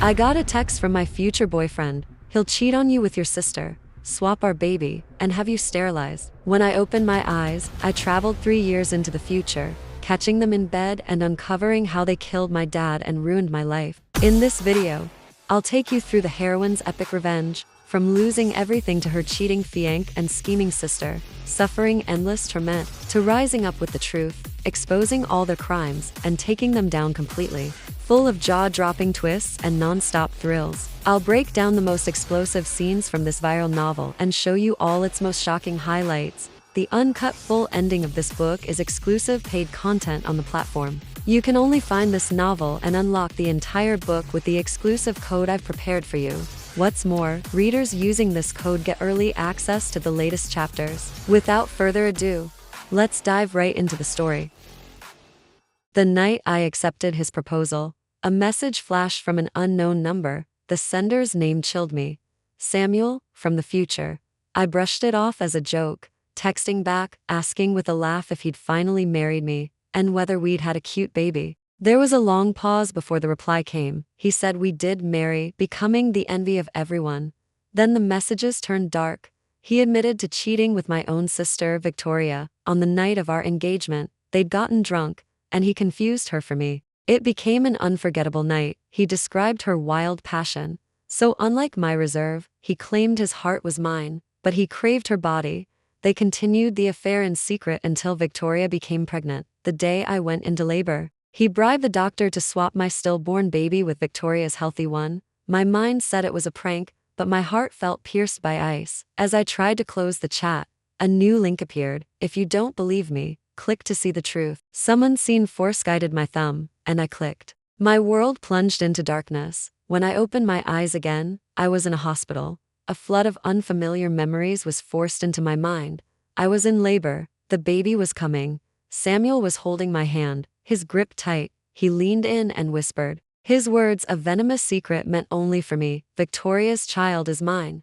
I got a text from my future boyfriend. He'll cheat on you with your sister, swap our baby, and have you sterilized. When I opened my eyes, I traveled 3 years into the future, catching them in bed and uncovering how they killed my dad and ruined my life. In this video, I'll take you through the heroine's epic revenge, from losing everything to her cheating fiancé and scheming sister, suffering endless torment, to rising up with the truth, exposing all their crimes, and taking them down completely. Full of jaw-dropping twists and non-stop thrills, I'll break down the most explosive scenes from this viral novel and show you all its most shocking highlights. The uncut full ending of this book is exclusive paid content on the platform. You can only find this novel and unlock the entire book with the exclusive code I've prepared for you. What's more, readers using this code get early access to the latest chapters. Without further ado, let's dive right into the story. The night I accepted his proposal, a message flashed from an unknown number. The sender's name chilled me. Samuel, from the future. I brushed it off as a joke, texting back, asking with a laugh if he'd finally married me, and whether we'd had a cute baby. There was a long pause before the reply came. He said we did marry, becoming the envy of everyone. Then the messages turned dark. He admitted to cheating with my own sister, Victoria, on the night of our engagement. They'd gotten drunk, and he confused her for me. It became an unforgettable night. He described her wild passion. So unlike my reserve, he claimed his heart was mine, but he craved her body. They continued the affair in secret until Victoria became pregnant, the day I went into labor. He bribed the doctor to swap my stillborn baby with Victoria's healthy one. My mind said it was a prank, but my heart felt pierced by ice. As I tried to close the chat, a new link appeared. If you don't believe me, click to see the truth. Some unseen force guided my thumb, and I clicked. My world plunged into darkness. When I opened my eyes again, I was in a hospital. A flood of unfamiliar memories was forced into my mind. I was in labor. The baby was coming. Samuel was holding my hand, his grip tight. He leaned in and whispered. His words, a venomous secret meant only for me. Victoria's child is mine.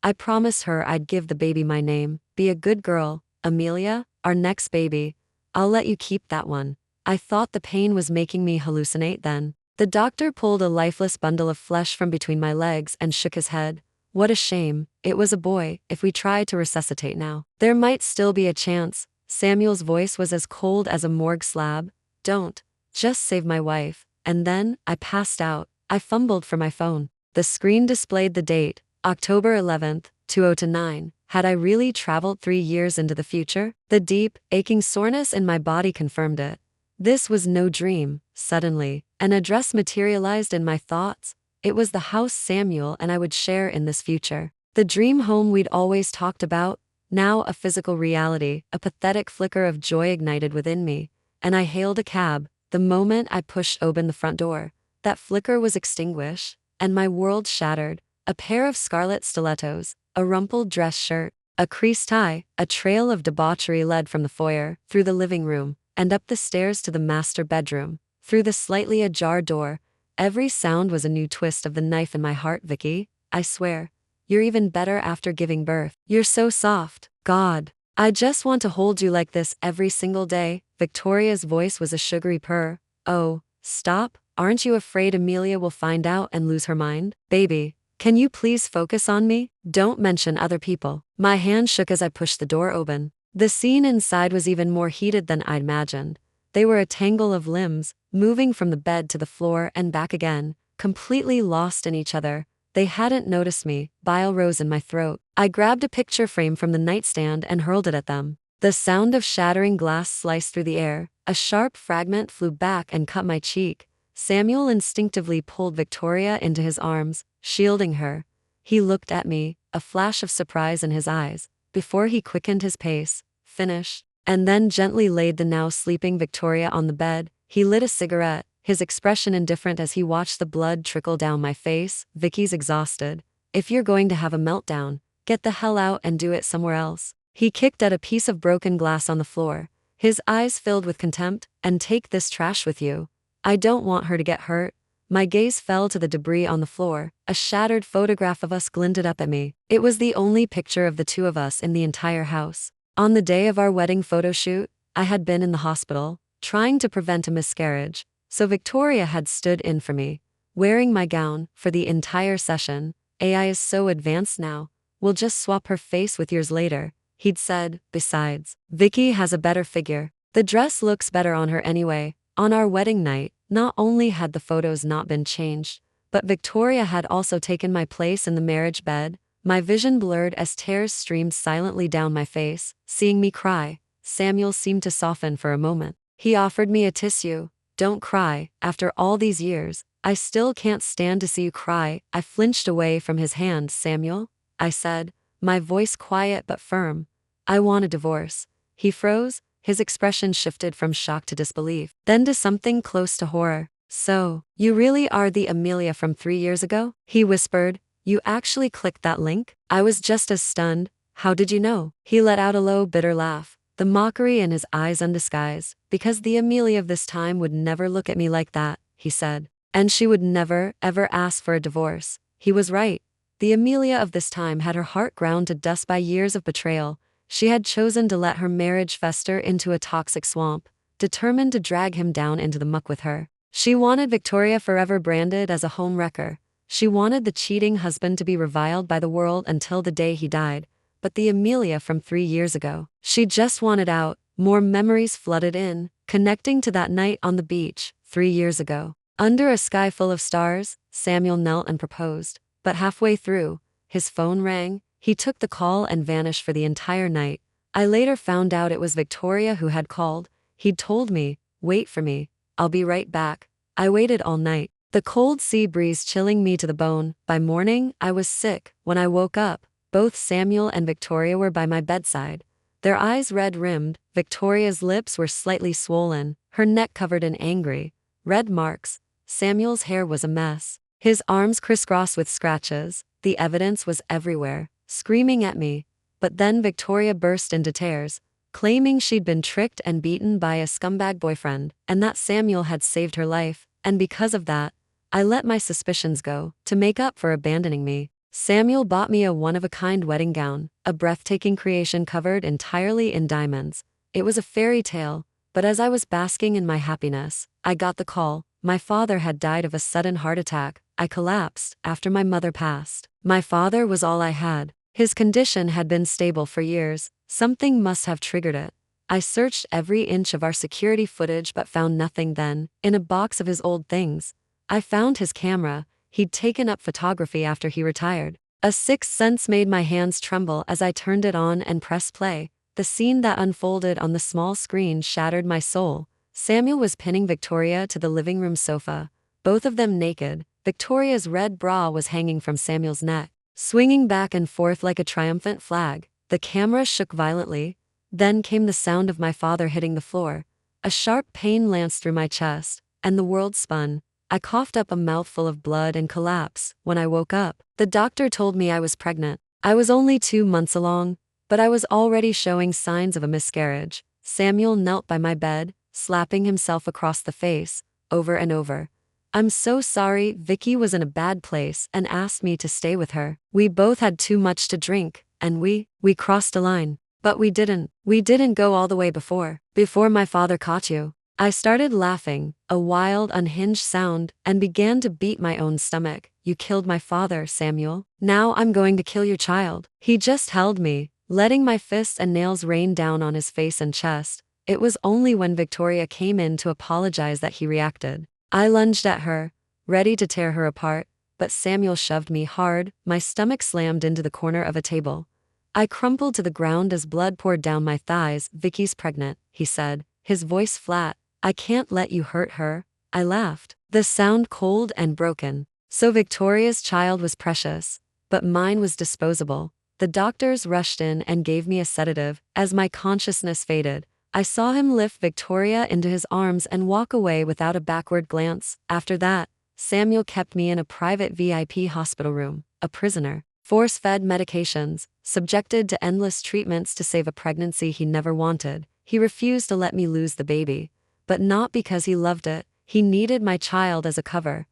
I promised her I'd give the baby my name. Be a good girl, Amelia, our next baby. I'll let you keep that one. I thought the pain was making me hallucinate then. The doctor pulled a lifeless bundle of flesh from between my legs and shook his head. What a shame. It was a boy. If we tried to resuscitate now, there might still be a chance. Samuel's voice was as cold as a morgue slab. Don't. Just save my wife. And then, I passed out. I fumbled for my phone. The screen displayed the date, October 11th, 2009. Had I really traveled 3 years into the future? The deep, aching soreness in my body confirmed it. This was no dream. Suddenly, an address materialized in my thoughts. It was the house Samuel and I would share in this future. The dream home we'd always talked about, now a physical reality. A pathetic flicker of joy ignited within me, and I hailed a cab. The moment I pushed open the front door, that flicker was extinguished, and my world shattered. A pair of scarlet stilettos, a rumpled dress shirt, a creased tie, a trail of debauchery led from the foyer, through the living room, and up the stairs to the master bedroom. Through the slightly ajar door, every sound was a new twist of the knife in my heart. Vicky, I swear, you're even better after giving birth. You're so soft. God, I just want to hold you like this every single day. Victoria's voice was a sugary purr. Oh, stop. Aren't you afraid Amelia will find out and lose her mind? Baby, can you please focus on me? Don't mention other people. My hand shook as I pushed the door open. The scene inside was even more heated than I'd imagined. They were a tangle of limbs, moving from the bed to the floor and back again, completely lost in each other. They hadn't noticed me. Bile rose in my throat. I grabbed a picture frame from the nightstand and hurled it at them. The sound of shattering glass sliced through the air. A sharp fragment flew back and cut my cheek. Samuel instinctively pulled Victoria into his arms, shielding her. He looked at me, a flash of surprise in his eyes, before he quickened his pace. Finish. And then gently laid the now sleeping Victoria on the bed. He lit a cigarette, his expression indifferent as he watched the blood trickle down my face. Vicky's exhausted. If you're going to have a meltdown, get the hell out and do it somewhere else. He kicked at a piece of broken glass on the floor, his eyes filled with contempt. And take this trash with you. I don't want her to get hurt. My gaze fell to the debris on the floor. A shattered photograph of us glinted up at me. It was the only picture of the two of us in the entire house. On the day of our wedding photo shoot, I had been in the hospital, trying to prevent a miscarriage, so Victoria had stood in for me. wearing my gown for the entire session. AI is so advanced now. We'll just swap her face with yours later, he'd said. Besides, Vicky has a better figure. The dress looks better on her anyway. On our wedding night, not only had the photos not been changed, but Victoria had also taken my place in the marriage bed. My vision blurred as tears streamed silently down my face. Seeing me cry, Samuel seemed to soften for a moment. He offered me a tissue. Don't cry, after all these years. I still can't stand to see you cry. I flinched away from his hand. Samuel, I said, my voice quiet but firm. I want a divorce. He froze, his expression shifted from shock to disbelief, then to something close to horror. So, you really are the Amelia from 3 years ago? He whispered. You actually clicked that link? I was just as stunned. How did you know? He let out a low, bitter laugh, the mockery in his eyes undisguised. Because the Amelia of this time would never look at me like that, he said. And she would never, ever ask for a divorce. He was right. The Amelia of this time had her heart ground to dust by years of betrayal. She had chosen to let her marriage fester into a toxic swamp, determined to drag him down into the muck with her. She wanted Victoria forever branded as a home wrecker. She wanted the cheating husband to be reviled by the world until the day he died. But the Amelia from 3 years ago, she just wanted out. More memories flooded in, connecting to that night on the beach, 3 years ago. Under a sky full of stars, Samuel knelt and proposed. But halfway through, his phone rang. He took the call and vanished for the entire night. I later found out it was Victoria who had called. He'd told me, wait for me, I'll be right back. I waited all night, the cold sea breeze chilling me to the bone. By morning, I was sick. When I woke up, both Samuel and Victoria were by my bedside. Their eyes red-rimmed. Victoria's lips were slightly swollen, her neck covered in angry, red marks. Samuel's hair was a mess, his arms crisscrossed with scratches. The evidence was everywhere, screaming at me. But then Victoria burst into tears, claiming she'd been tricked and beaten by a scumbag boyfriend, and that Samuel had saved her life. And because of that, I let my suspicions go. To make up for abandoning me, Samuel bought me a one-of-a-kind wedding gown, a breathtaking creation covered entirely in diamonds. It was a fairy tale, but as I was basking in my happiness, I got the call. My father had died of a sudden heart attack. I collapsed after my mother passed. My father was all I had. His condition had been stable for years. Something must have triggered it. I searched every inch of our security footage but found nothing. Then, in a box of his old things, I found his camera. He'd taken up photography after he retired. A sixth sense made my hands tremble as I turned it on and pressed play. The scene that unfolded on the small screen shattered my soul. Samuel was pinning Victoria to the living room sofa, both of them naked. Victoria's red bra was hanging from Samuel's neck, swinging back and forth like a triumphant flag. The camera shook violently. Then came the sound of my father hitting the floor. A sharp pain lanced through my chest, and the world spun. I coughed up a mouthful of blood and collapsed. When I woke up, the doctor told me I was pregnant. I was only 2 months along, but I was already showing signs of a miscarriage. Samuel knelt by my bed, slapping himself across the face, over and over. I'm so sorry. Vicky was in a bad place and asked me to stay with her. We both had too much to drink, and we crossed a line. But we didn't. We didn't go all the way before my father caught you. I started laughing, a wild, unhinged sound, and began to beat my own stomach. You killed my father, Samuel. Now I'm going to kill your child. He just held me, letting my fists and nails rain down on his face and chest. It was only when Victoria came in to apologize that he reacted. I lunged at her, ready to tear her apart, but Samuel shoved me hard. My stomach slammed into the corner of a table. I crumpled to the ground as blood poured down my thighs. Vicky's pregnant, he said, his voice flat. I can't let you hurt her. I laughed, the sound cold and broken. So Victoria's child was precious, but mine was disposable. The doctors rushed in and gave me a sedative. As my consciousness faded, I saw him lift Victoria into his arms and walk away without a backward glance. After that, Samuel kept me in a private VIP hospital room, a prisoner, force-fed medications, subjected to endless treatments to save a pregnancy he never wanted. He refused to let me lose the baby. But not because he loved it. He needed my child as a cover,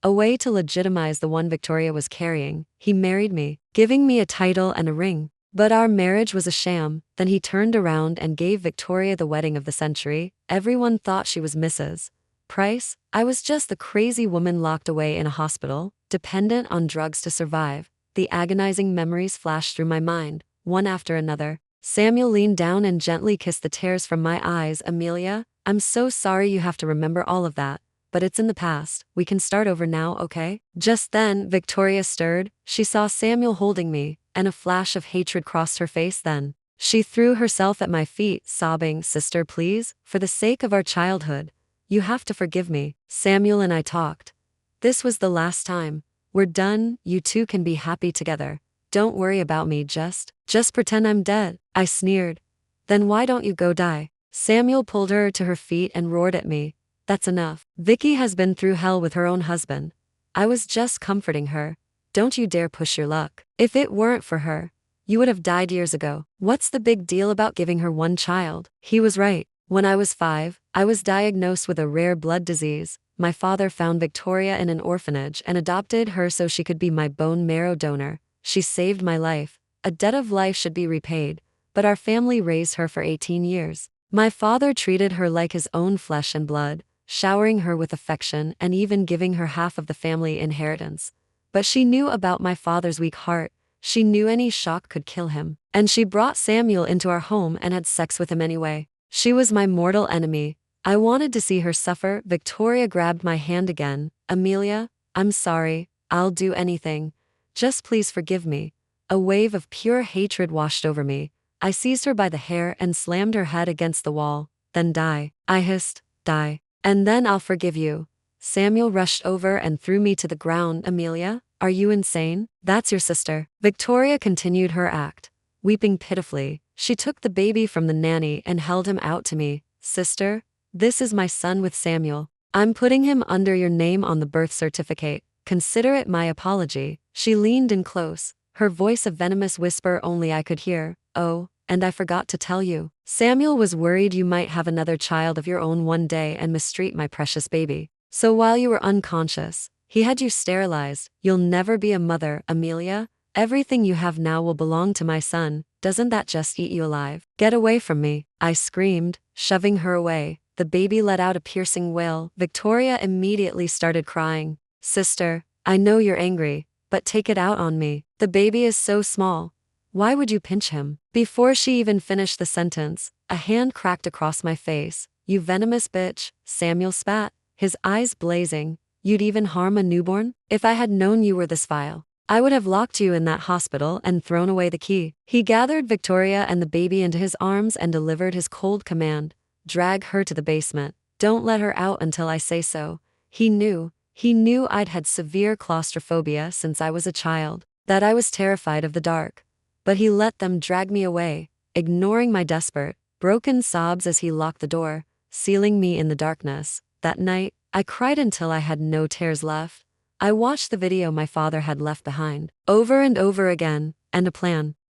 a way to legitimize the one Victoria was carrying. He married me, giving me a title and a ring. But our marriage was a sham. Then he turned around and gave Victoria the wedding of the century. Everyone thought she was Mrs. Price? I was just the crazy woman locked away in a hospital, dependent on drugs to survive. The agonizing memories flashed through my mind, one after another. Samuel leaned down and gently kissed the tears from my eyes. Amelia, I'm so sorry you have to remember all of that, but it's in the past. We can start over now, okay? Just then, Victoria stirred. She saw Samuel holding me, and a flash of hatred crossed her face. Then she threw herself at my feet, sobbing, Sister, please, for the sake of our childhood, you have to forgive me. Samuel and I talked. This was the last time. We're done, you two can be happy together. Don't worry about me, just pretend I'm dead. I sneered. Then why don't you go die? Samuel pulled her to her feet and roared at me. That's enough. Vicky has been through hell with her own husband. I was just comforting her. Don't you dare push your luck. If it weren't for her, you would have died years ago. What's the big deal about giving her one child? He was right. When I was 5, I was diagnosed with a rare blood disease. My father found Victoria in an orphanage and adopted her so she could be my bone marrow donor. She saved my life. A debt of life should be repaid, but our family raised her for 18 years. My father treated her like his own flesh and blood, showering her with affection and even giving her half of the family inheritance. But she knew about my father's weak heart. She knew any shock could kill him. And she brought Samuel into our home and had sex with him anyway. She was my mortal enemy. I wanted to see her suffer. Victoria grabbed my hand again. Amelia, I'm sorry. I'll do anything. Just please forgive me. A wave of pure hatred washed over me. I seized her by the hair and slammed her head against the wall. Then die. I hissed, die. And then I'll forgive you. Samuel rushed over and threw me to the ground. Amelia, are you insane? That's your sister. Victoria continued her act. Weeping pitifully, she took the baby from the nanny and held him out to me. Sister, this is my son with Samuel. I'm putting him under your name on the birth certificate. Consider it my apology. She leaned in close, her voice a venomous whisper only I could hear. Oh, and I forgot to tell you. Samuel was worried you might have another child of your own one day and mistreat my precious baby. So while you were unconscious, he had you sterilized. You'll never be a mother, Amelia. Everything you have now will belong to my son. Doesn't that just eat you alive? Get away from me, I screamed, shoving her away. The baby let out a piercing wail. Victoria immediately started crying. Sister, I know you're angry, but take it out on me. The baby is so small. Why would you pinch him? Before she even finished the sentence, a hand cracked across my face. You venomous bitch, Samuel spat, his eyes blazing. You'd even harm a newborn? If I had known you were this vile, I would have locked you in that hospital and thrown away the key. He gathered Victoria and the baby into his arms and delivered his cold command. Drag her to the basement. Don't let her out until I say so. He knew I'd had severe claustrophobia since I was a child, that I was terrified of the dark. But he let them drag me away, ignoring my desperate, broken sobs as he locked the door, sealing me in the darkness. That night, I cried until I had no tears left. I watched the video my father had left behind, over and over again, and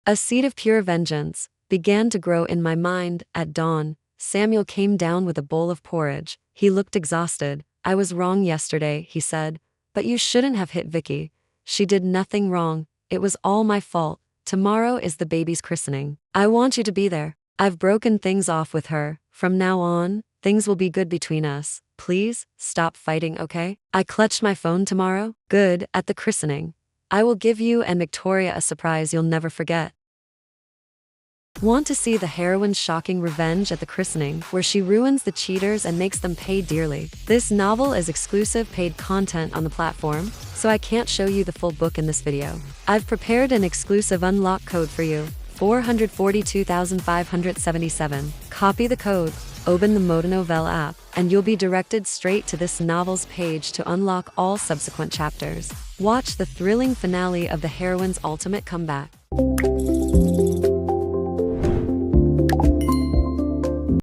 a seed of pure vengeance, began to grow in my mind. At dawn, Samuel came down with a bowl of porridge. He looked exhausted. I was wrong yesterday, he said, but you shouldn't have hit Vicky. She did nothing wrong. It was all my fault. Tomorrow is the baby's christening. I want you to be there. I've broken things off with her. From now on, things will be good between us. Please, stop fighting, okay? I clutched my phone. Tomorrow? Good, at the christening. I will give you and Victoria a surprise you'll never forget. Want to see the heroine's shocking revenge at the christening, where she ruins the cheaters and makes them pay dearly? This novel is exclusive paid content on the platform, so I can't show you the full book in this video. I've prepared an exclusive unlock code for you, 442,577. Copy the code, open the MotoNovel app, and you'll be directed straight to this novel's page to unlock all subsequent chapters. Watch the thrilling finale of the heroine's ultimate comeback.